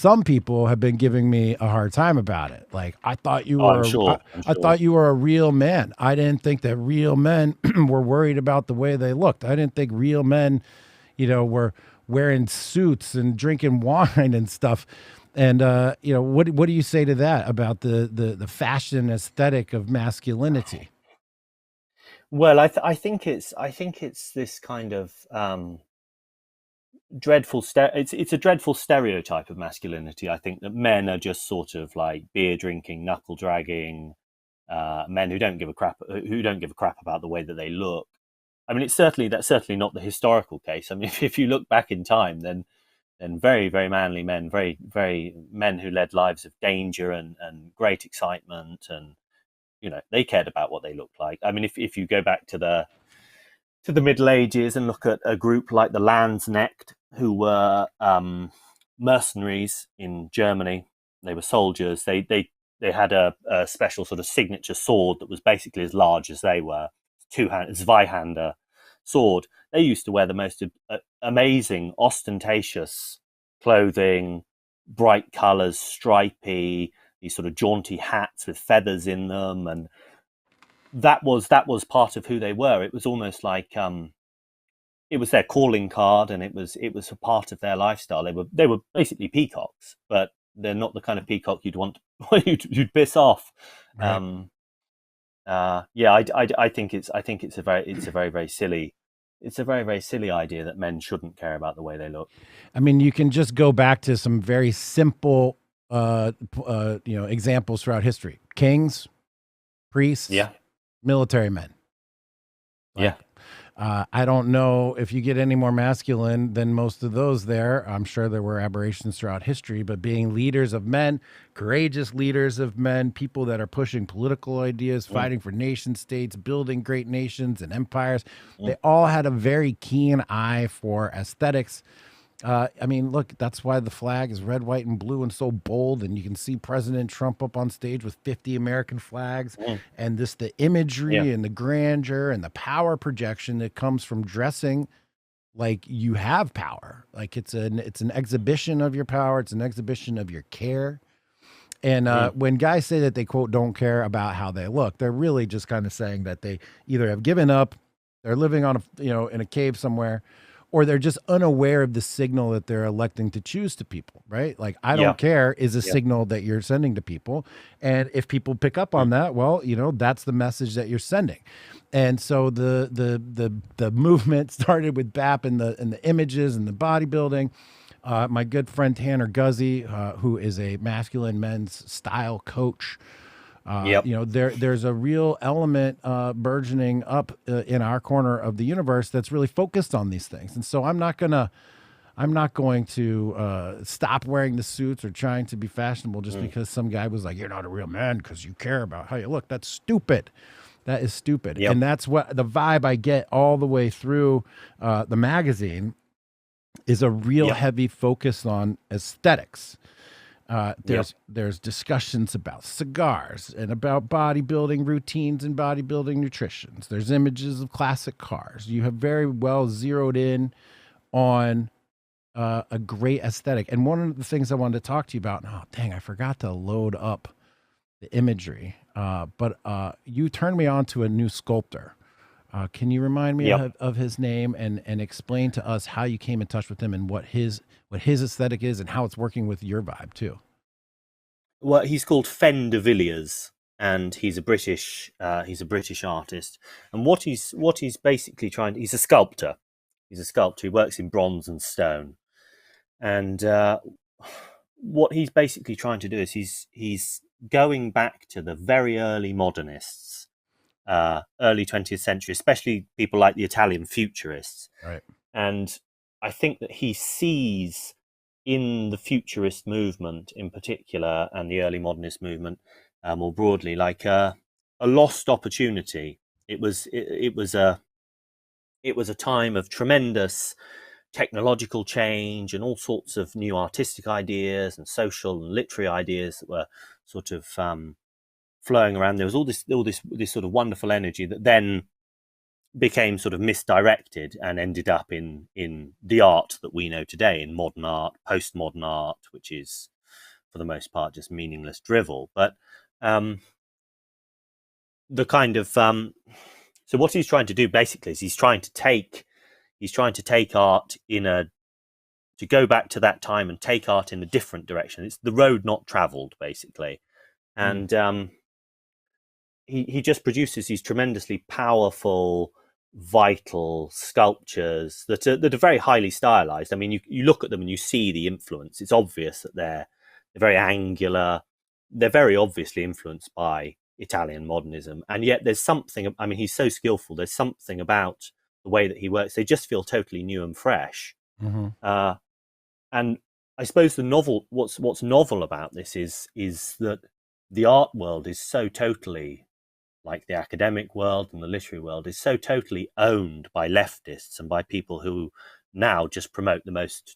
some people have been giving me a hard time about it. Like, I thought you Oh, I'm were, sure. I'm I sure. thought you were a real man. I didn't think that real men were worried about the way they looked. I didn't think real men, were wearing suits and drinking wine and stuff. And what do you say to that about the fashion aesthetic of masculinity? Well, I think it's this kind of it's a dreadful stereotype of masculinity. I think that men are just sort of like beer drinking, knuckle dragging men who don't give a crap about the way that they look. I mean, that's certainly not the historical case. I mean, if you look back in time, then very very manly men, very very men who led lives of danger and great excitement, and they cared about what they looked like. I mean, if you go back to the Middle Ages and look at a group like the Landsknecht, who were mercenaries in Germany. They were soldiers. They had a special sort of signature sword that was basically as large as they were, Zweihander sword. They used to wear the most amazing, ostentatious clothing, bright colours, stripy, these sort of jaunty hats with feathers in them, and that was part of who they were. It was almost like it was their calling card, and it was a part of their lifestyle. They were basically peacocks, but they're not the kind of peacock you'd want you'd piss off. Right. Um, yeah, I think it's a very very silly idea that men shouldn't care about the way they look. I mean, you can just go back to some very simple, examples throughout history: kings, priests, Yeah, military men. yeah, Like, I don't know if you get any more masculine than most of those there. I'm sure there were aberrations throughout history, but being leaders of men, courageous leaders of men, people that are pushing political ideas, mm, fighting for nation states, building great nations and empires, mm, they all had a very keen eye for aesthetics. I mean, look, that's why the flag is red, white, and blue and so bold. And you can see President Trump up on stage with 50 American flags. mm, And the yeah, imagery and the grandeur and the power projection that comes from dressing like you have power. Like it's an exhibition of your power, it's an exhibition of your care. And mm, when guys say that they, quote, don't care about how they look, they're really just kind of saying that they either have given up, they're living on in a cave somewhere, or they're just unaware of the signal that they're electing to choose to people, right? Like, I don't yeah, care is a yeah, signal that you're sending to people. And if people pick up mm, on that, well, that's the message that you're sending. And so the movement started with BAP and the images and the bodybuilding. My good friend Tanner Guzzi, who is a masculine men's style coach, yep, there's a real element burgeoning up in our corner of the universe that's really focused on these things. And so I'm not going to stop wearing the suits or trying to be fashionable just mm, because some guy was like, "You're not a real man because you care about how you look." That's stupid. That is stupid. yep, And that's what the vibe I get all the way through the magazine is a real yep, heavy focus on aesthetics. yep, There's discussions about cigars and about bodybuilding routines and bodybuilding nutritions. There's images of classic cars. You have very well zeroed in on a great aesthetic. And one of the things I wanted to talk to you about, oh dang, I forgot to load up the imagery. But you turned me on to a new sculptor. Can you remind me yep. of his name and explain to us how you came in touch with him and what his aesthetic is and how it's working with your vibe too? Well, he's called Fender Villiers, and he's a British artist. And what he's basically trying. He's a sculptor. He's a sculptor. He works in bronze and stone. And what he's basically trying to do is he's going back to the very early modernists, early 20th century, especially people like the Italian Futurists. Right. And I think that he sees in the futurist movement in particular and the early modernist movement more broadly like a lost opportunity. It was a time of tremendous technological change and all sorts of new artistic ideas and social and literary ideas that were sort of flowing around. There was all this sort of wonderful energy that then became sort of misdirected and ended up in the art that we know today, in modern art, postmodern art, which is for the most part just meaningless drivel. But the kind of so what he's trying to do basically is he's trying to take art to go back to that time and take art in a different direction. It's the road not traveled, basically. And he just produces these tremendously powerful, vital sculptures that are very highly stylized. I mean, you look at them and you see the influence. It's obvious that they're very angular. They're very obviously influenced by Italian modernism. And yet there's something, I mean, he's so skillful. There's something about the way that he works. They just feel totally new and fresh. And I suppose what's novel about this is that the art world is so totally, like the academic world and the literary world, is so totally owned by leftists and by people who now just promote the most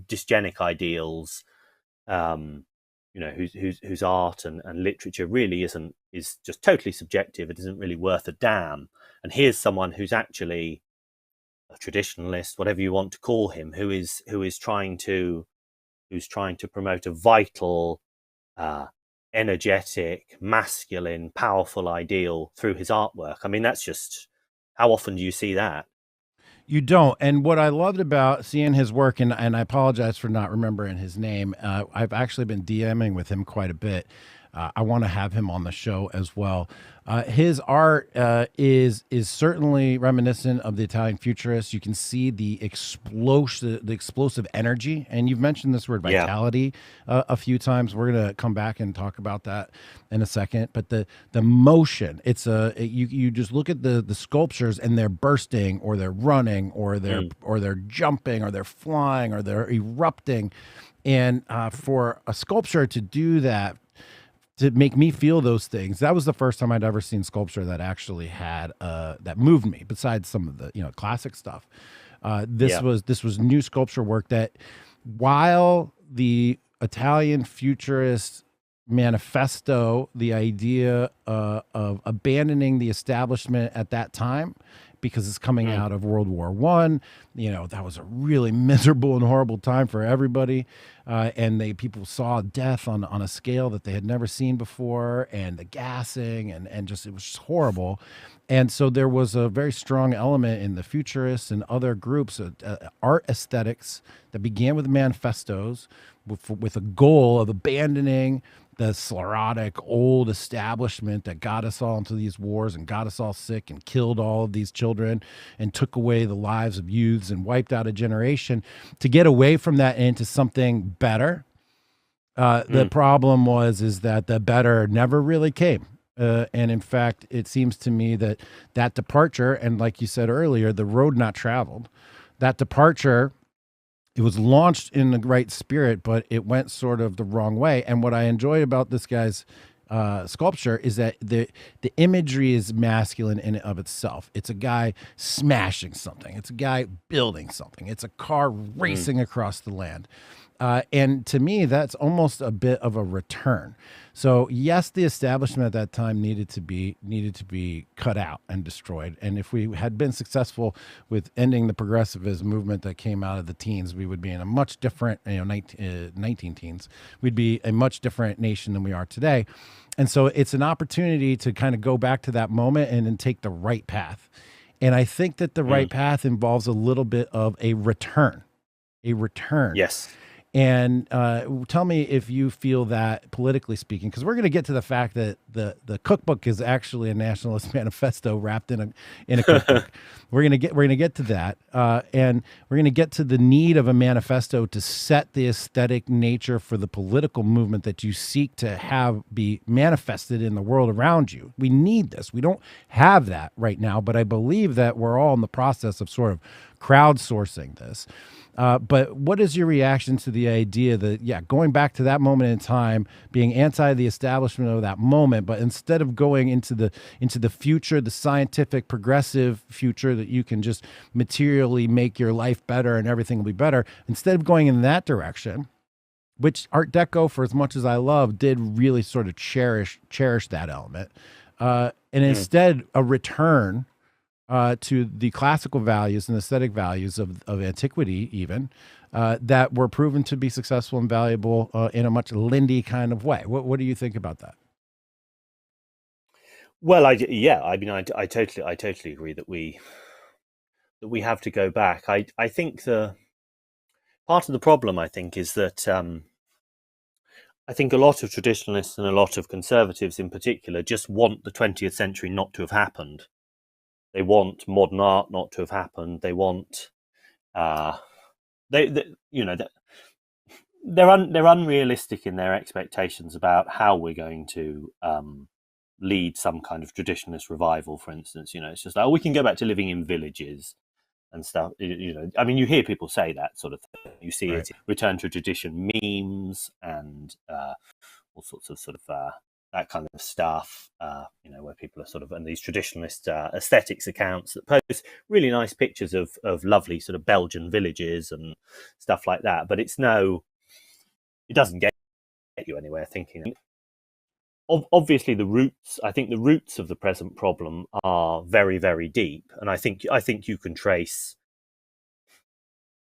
dysgenic ideals, whose art and literature really is just totally subjective. It isn't really worth a damn. And here's someone who's actually a traditionalist, whatever you want to call him, who is trying to promote a vital, energetic, masculine, powerful ideal through his artwork. I mean, that's just, how often do you see that? You don't. And what I loved about seeing his work, and I apologize for not remembering his name. I've actually been DMing with him quite a bit. I want to have him on the show as well. His art is certainly reminiscent of the Italian Futurists. You can see the explosive energy, and you've mentioned this word vitality a few times. We're gonna come back and talk about that in a second. But the motion, you just look at the sculptures, and they're bursting, or they're running, or they're jumping, or they're flying, or they're erupting. And for a sculpture to do that, to make me feel those things, that was the first time I'd ever seen sculpture that actually had that moved me. Besides some of the classic stuff, this was new sculpture work that, while the Italian Futurist manifesto, the idea of abandoning the establishment at that time, because it's coming out of World War I. That was a really miserable and horrible time for everybody. And people saw death on a scale that they had never seen before, and the gassing, and just, it was just horrible. And so there was a very strong element in the Futurists and other groups of art aesthetics that began with manifestos with a goal of abandoning the sclerotic old establishment that got us all into these wars and got us all sick and killed all of these children and took away the lives of youths and wiped out a generation, to get away from that into something better. The problem is that the better never really came. And in fact, it seems to me that departure, and like you said earlier, the road not traveled, that departure, it was launched in the right spirit, but it went sort of the wrong way. And what I enjoy about this guy's sculpture is that the imagery is masculine in and of itself. It's a guy smashing something. It's a guy building something. It's a car racing across the land. And to me, that's almost a bit of a return. So yes, the establishment at that time needed to be cut out and destroyed. And if we had been successful with ending the progressivist movement that came out of the teens, we would be in a much different, 19 teens. We'd be a much different nation than we are today. And so it's an opportunity to kind of go back to that moment and then take the right path. And I think that the right path involves a little bit of a return. Yes. And tell me if you feel that, politically speaking, because we're going to get to the fact that the cookbook is actually a nationalist manifesto wrapped in a cookbook. We're going to get to that, and we're going to get to the need of a manifesto to set the aesthetic nature for the political movement that you seek to have be manifested in the world around you. We need this. We don't have that right now, but I believe that we're all in the process of sort of crowdsourcing this. But what is your reaction to the idea that, going back to that moment in time, being anti the establishment of that moment, but instead of going into the future, the scientific, progressive future that you can just materially make your life better and everything will be better, instead of going in that direction, which Art Deco, for as much as I love, did really sort of cherish that element, and instead a return to the classical values and aesthetic values of antiquity, even that were proven to be successful and valuable in a much Lindy kind of way. What do you think about that? Well, I mean, I totally agree that we have to go back. I think the part of the problem, I think, is that I think a lot of traditionalists and a lot of conservatives in particular just want the 20th century not to have happened. They want modern art not to have happened. They want they're unrealistic in their expectations about how we're going to lead some kind of traditionalist revival. For instance, it's just like, oh, we can go back to living in villages and stuff. I mean, you hear people say that sort of thing. You see Right. it return to tradition memes and all sorts of sort of that kind of stuff. Where people are sort of, and these traditionalist aesthetics accounts that post really nice pictures of lovely sort of Belgian villages and stuff like that. But it doesn't get you anywhere thinking. Obviously, I think the roots of the present problem are very, very deep, and I think you can trace.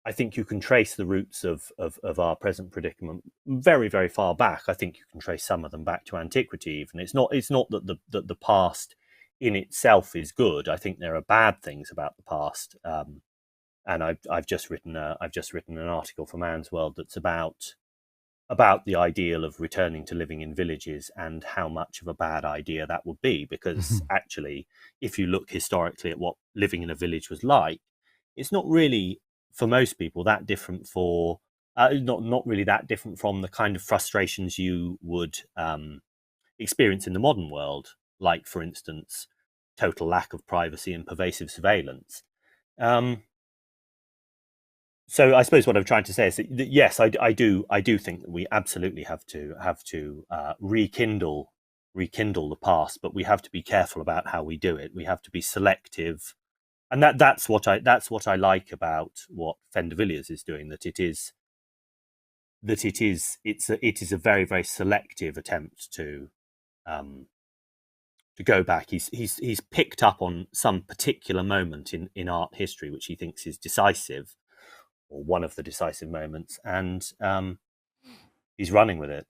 I think you can trace the roots of our present predicament very, very far back. I think you can trace some of them back to antiquity. Even it's not that the past in itself is good. I think there are bad things about the past, and I've just written an article for Man's World that's about the ideal of returning to living in villages and how much of a bad idea that would be. Because actually, if you look historically at what living in a village was like, it's not really, for most people, that different not really that different from the kind of frustrations you would experience in the modern world, like, for instance, total lack of privacy and pervasive surveillance. So I suppose what I'm trying to say is that yes, I do think that we absolutely have to rekindle the past, but we have to be careful about how we do it. We have to be selective, and that's what I like about what Fender Villiers is doing. That it is a very, very selective attempt to go back. He's picked up on some particular moment in art history which he thinks is decisive, or one of the decisive moments, and he's running with it.